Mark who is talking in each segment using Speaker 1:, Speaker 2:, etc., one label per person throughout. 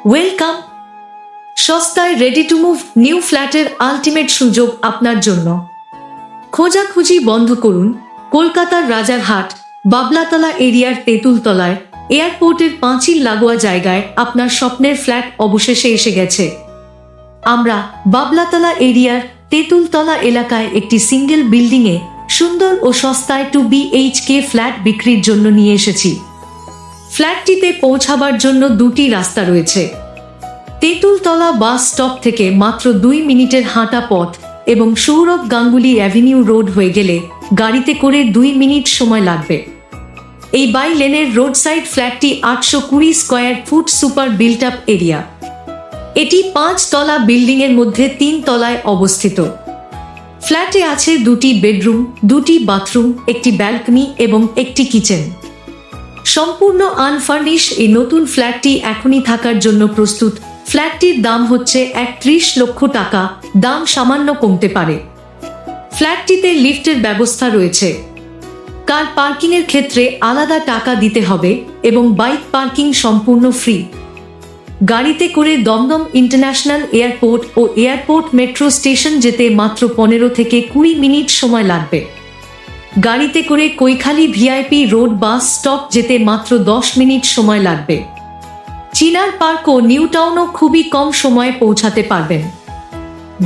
Speaker 1: Welcome. সস্তায় ready to move new ফ্ল্যাটের ultimate সুযোগ আপনার জন্য। খোঁজাখুঁজি বন্ধ করুন। কলকাতার রাজারহাট বাবলাতলা এরিয়ার তেঁতুলতলায় এয়ারপোর্টের পাঁচিল লাগোয়া জায়গায় আপনার স্বপ্নের ফ্ল্যাট অবশেষে এসে গেছে। আমরা বাবলাতলা এরিয়ার তেঁতুলতলা এলাকায় একটি সিঙ্গেল বিল্ডিংয়ে সুন্দর ও সস্তায় 2 BHK ফ্ল্যাট বিক্রির জন্য নিয়ে এসেছি। ফ্ল্যাটটিতে পৌঁছাবার জন্য দুটি রাস্তা রয়েছে। তেঁতুলতলা বাস স্টপ থেকে মাত্র 2 মিনিটের হাঁটা পথ এবং সৌরভ গাঙ্গুলি অ্যাভিনিউ রোড হয়ে গেলে গাড়িতে করে 2 মিনিট সময় লাগবে। এই বাই লেনের রোড সাইড ফ্ল্যাটটি 820 square foot super built up area. এটি 5 তলা বিল্ডিংয়ের মধ্যে 3 তলায় অবস্থিত। ফ্ল্যাটে আছে 2টি বেডরুম, 2টি বাথরুম, একটি ব্যালকনি এবং একটি কিচেন। সম্পূর্ণ আনফার্নিশ এই নতুন ফ্ল্যাটটি এখনই থাকার জন্য প্রস্তুত। ফ্ল্যাটটির দাম হচ্ছে 31 লক্ষ টাকা। দাম সামান্য কমতে পারে। ফ্ল্যাটটিতে লিফটের ব্যবস্থা রয়েছে। কার পার্কিংয়ের ক্ষেত্রে আলাদা টাকা দিতে হবে এবং বাইক পার্কিং সম্পূর্ণ ফ্রি। গাড়িতে করে দমদম ইন্টারন্যাশনাল এয়ারপোর্ট ও এয়ারপোর্ট মেট্রো স্টেশন যেতে মাত্র 15 থেকে 20 মিনিট সময় লাগবে। গাড়িতে করে Kaikhali VIP road bus stop যেতে মাত্র 10 মিনিট সময় লাগবে। চিনার পার্ক ও নিউ টাউনও খুবই কম সময়ে পৌঁছাতে পারবেন।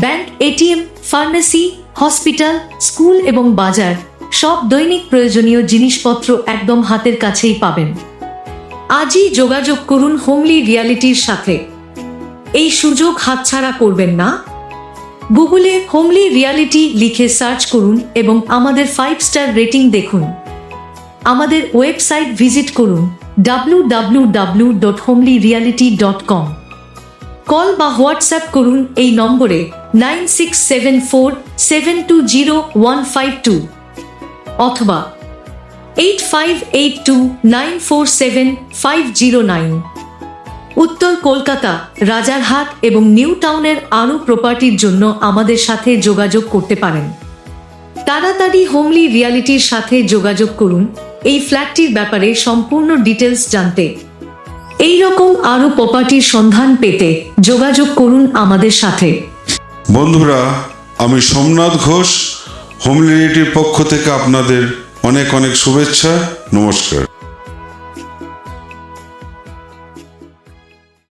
Speaker 1: Bank, ATM, pharmacy, hospital, school এবং বাজার সব দৈনিক প্রয়োজনীয় জিনিসপত্র একদম হাতের কাছেই পাবেন। আজই যোগাযোগ করুন হোমলি রিয়ালিটির সাথে। এই সুযোগ হাতছাড়া করবেন না। গুগলে হোমলি রিয়ালিটি লিখে সার্চ করুন এবং আমাদের 5 স্টার রেটিং দেখুন। আমাদের ওয়েবসাইট ভিজিট করুন www.homelyreality.com। কল বা হোয়াটসঅ্যাপ করুন এই নম্বরে 9674720152 অথবা 8582947509। উত্তর কলকাতা, রাজারহাট এবং নিউ টাউনের আরও প্রপার্টির জন্য আমাদের সাথে যোগাযোগ করতে পারেন। তাড়াতাড়ি হোমলি রিয়ালিটির সাথে যোগাযোগ করুন এই ফ্ল্যাটটির ব্যাপারে সম্পূর্ণ ডিটেলস জানতে। এই রকম আরও প্রপার্টির সন্ধান পেতে যোগাযোগ করুন আমাদের সাথে।
Speaker 2: বন্ধুরা, আমি সোমনাথ ঘোষ, হোমলি রিয়ালিটির পক্ষ থেকে আপনাদের অনেক অনেক শুভেচ্ছা। নমস্কার।